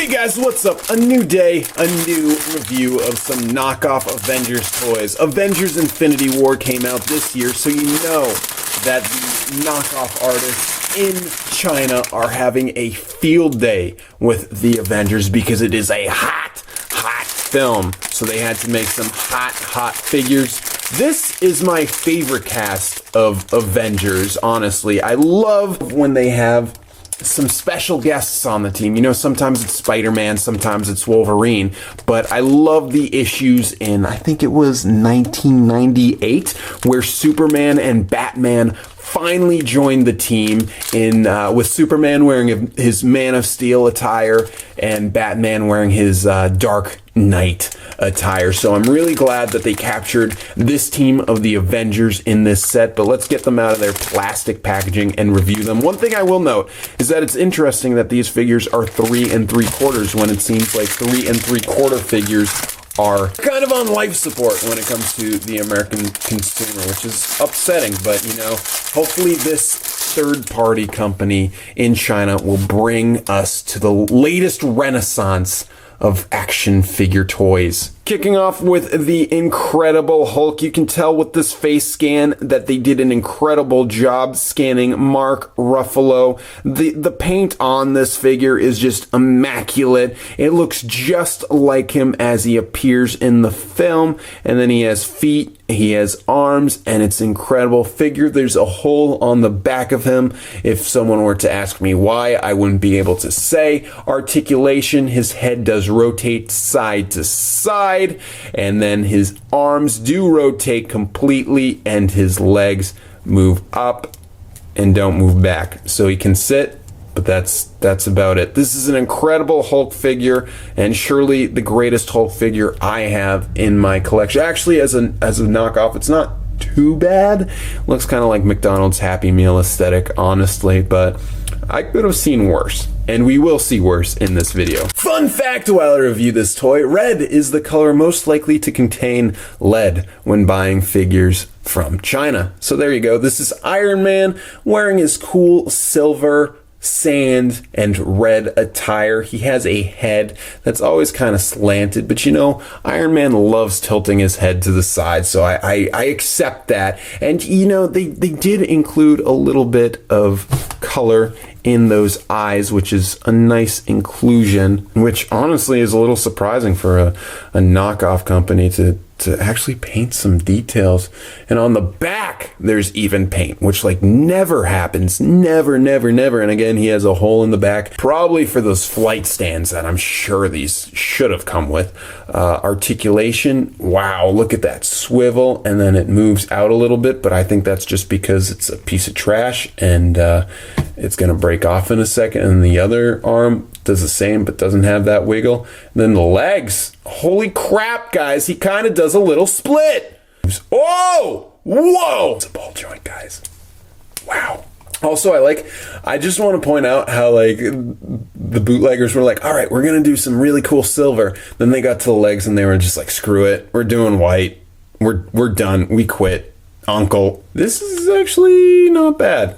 Hey guys, what's up? A new day, a new review of some knockoff Avengers toys. Avengers Infinity War came out this year, so you know that the knockoff artists in China are having a field day with the Avengers because it is a hot film. So they had to make some hot figures. This is my favorite cast of Avengers, honestly. I love when they have some special guests on the team. You know, sometimes it's Spider-Man, sometimes it's Wolverine, but I love the issues in, I think it was 1998, where Superman and Batman finally joined the team in with Superman wearing his Man of Steel attire and Batman wearing his Dark Knight attire. So I'm really glad that they captured this team of the Avengers in this set, but let's get them out of their plastic packaging and review them. One thing I will note is that it's interesting that these figures are 3 3/4 when it seems like 3 3/4 figures are kind of on life support when it comes to the American consumer, which is upsetting, but you know, hopefully this third-party company in China will bring us to the latest renaissance of action figure toys. Kicking off with the Incredible Hulk. You can tell with this face scan that they did an incredible job scanning Mark Ruffalo. The paint on this figure is just immaculate. It looks just like him as he appears in the film. And then he has feet, he has arms, and it's an incredible figure. There's a hole on the back of him. If someone were to ask me why, I wouldn't be able to say. Articulation, his head does rotate side to side, and then his arms do rotate completely, and his legs move up and don't move back. So he can sit, but that's about it. This is an Incredible Hulk figure, and surely the greatest Hulk figure I have in my collection. Actually, as a knockoff, it's not too bad. Looks kind of like McDonald's Happy Meal aesthetic, honestly, but I could have seen worse, and we will see worse in this video. Fun fact while I review this toy, red is the color most likely to contain lead when buying figures from China. So there you go. This is Iron Man wearing his cool silver, sand, and red attire. He has a head that's always kind of slanted, but you know, Iron Man loves tilting his head to the side, so I accept that. And you know, they did include a little bit of color in those eyes, which is a nice inclusion, which honestly is a little surprising for a knockoff company to actually paint some details. And on the back, there's even paint, which like never happens. Never. And again, he has a hole in the back, probably for those flight stands that I'm sure these should have come with. Articulation, wow, look at that swivel, and then it moves out a little bit, but I think that's just because it's a piece of trash and it's gonna break off in a second. And the other arm does the same, but doesn't have that wiggle. And then the legs, holy crap, guys, he kind of does a little split. Oh, whoa! It's a ball joint, guys. Wow. Also, I just want to point out how like the bootleggers were like, all right, we're gonna do some really cool silver. Then they got to the legs and they were just like, screw it, we're doing white. We're done. We quit, uncle. This is actually not bad.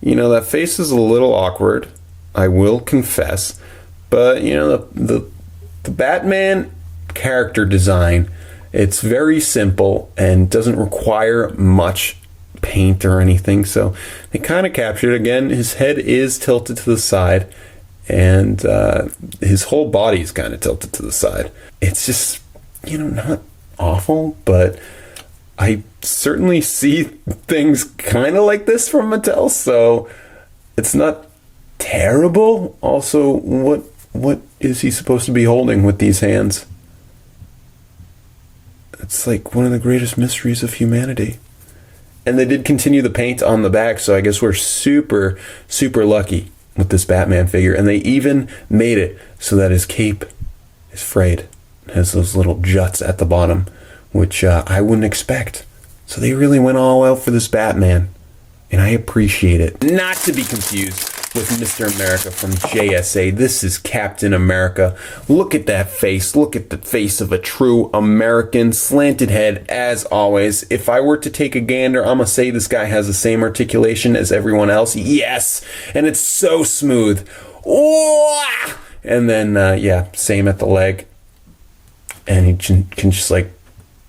You know, that face is a little awkward, I will confess, but you know, the Batman character design, it's very simple and doesn't require much paint or anything, so they kind of captured it. Again, his head is tilted to the side, and his whole body is kind of tilted to the side. It's just, you know, not awful, but I certainly see things kind of like this from Mattel, so it's not terrible. Also, what is he supposed to be holding with these hands? It's like one of the greatest mysteries of humanity. And they did continue the paint on the back, so I guess we're super lucky with this Batman figure. And they even made it so that his cape is frayed. It has those little juts at the bottom, which I wouldn't expect. So they really went all out for this Batman, and I appreciate it. Not to be confused with Mr. America from JSA. This is Captain America. Look at that face. Look at the face of a true American. Slanted head, as always. If I were to take a gander, I'm gonna say this guy has the same articulation as everyone else. Yes! And it's so smooth. Oh! And then, yeah, same at the leg. And he can just like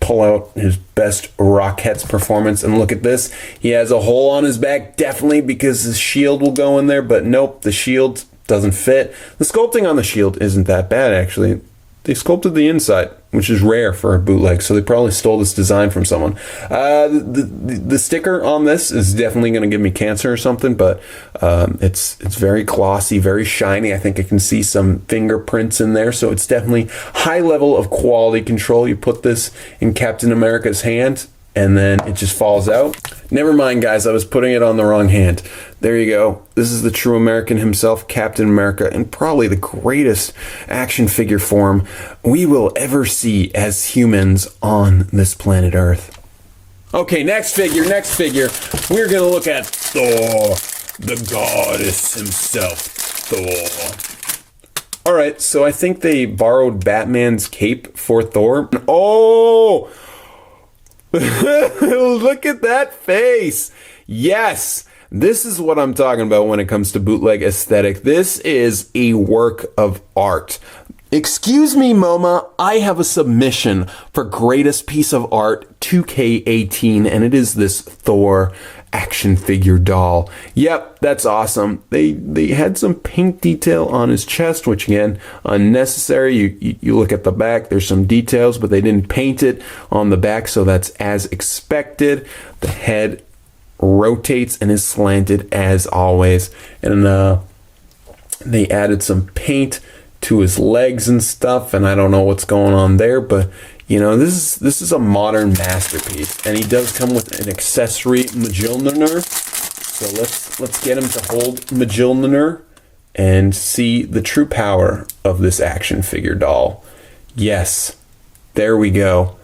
pull out his best Rockettes performance. And look at this. He has a hole on his back, definitely because his shield will go in there. But nope, the shield doesn't fit. The sculpting on the shield isn't that bad, actually. They sculpted the inside, which is rare for a bootleg, so they probably stole this design from someone. The sticker on this is definitely going to give me cancer or something, but it's very glossy, very shiny. I think I can see some fingerprints in there, so it's definitely high level of quality control. You put this in Captain America's hand, and then it just falls out. Never mind, guys, I was putting it on the wrong hand. There you go. This is the true American himself, Captain America, and probably the greatest action figure form we will ever see as humans on this planet Earth. Okay, next figure. We're going to look at Thor, the goddess himself, Thor. All right, so I think they borrowed Batman's cape for Thor. Oh! Look at that face. Yes, this is what I'm talking about when it comes to bootleg aesthetic. This is a work of art. Excuse me, MoMA, I have a submission for greatest piece of art 2K18, and it is this Thor action figure doll. Yep, that's awesome. They had some pink detail on his chest, which again, unnecessary. You look at the back, there's some details, but they didn't paint it on the back, so that's as expected. The head rotates and is slanted as always, and they added some paint to his legs and stuff, and I don't know what's going on there, but you know, this is a modern masterpiece, and he does come with an accessory Mjolnir. So let's get him to hold Mjolnir and see the true power of this action figure doll. Yes, there we go.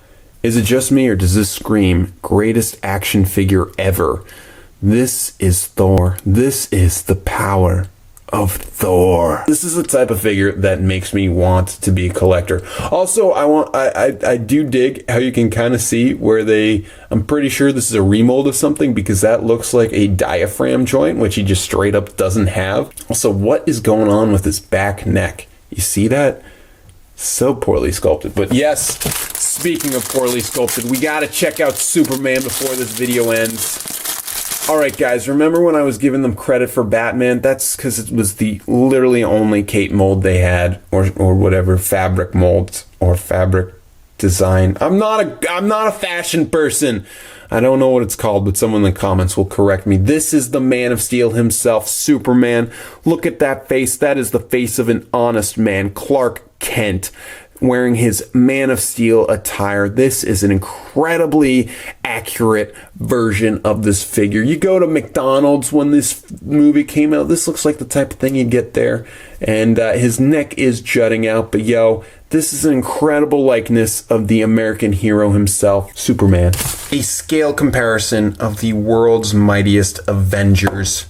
Is it just me, or does this scream greatest action figure ever? This is Thor. This is the power of Thor. This is the type of figure that makes me want to be a collector. Also, I do dig how you can kind of see where I'm pretty sure this is a remold of something, because that looks like a diaphragm joint, which he just straight up doesn't have. Also, what is going on with his back neck? You see that? So poorly sculpted. But yes, speaking of poorly sculpted, we gotta check out Superman before this video ends. Alright guys, remember when I was giving them credit for Batman? That's because it was the literally only cape mold they had, or whatever, fabric molds, or fabric design. I'm not a fashion person. I don't know what it's called, but someone in the comments will correct me. This is the Man of Steel himself, Superman. Look at that face. That is the face of an honest man, Clark Kent, wearing his Man of Steel attire. This is an incredibly accurate version of this figure. You go to McDonald's when this movie came out, this looks like the type of thing you get there. And his neck is jutting out, but yo, this is an incredible likeness of the American hero himself, Superman. A scale comparison of the world's mightiest Avengers.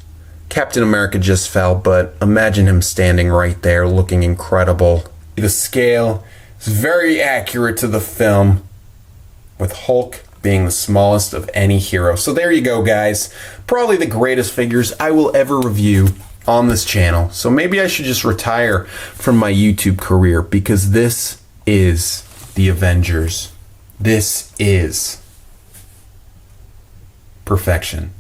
Captain America just fell, but imagine him standing right there looking incredible. The scale is very accurate to the film, with Hulk being the smallest of any hero. So there you go, guys. Probably the greatest figures I will ever review on this channel. So maybe I should just retire from my YouTube career, because this is the Avengers. This is perfection.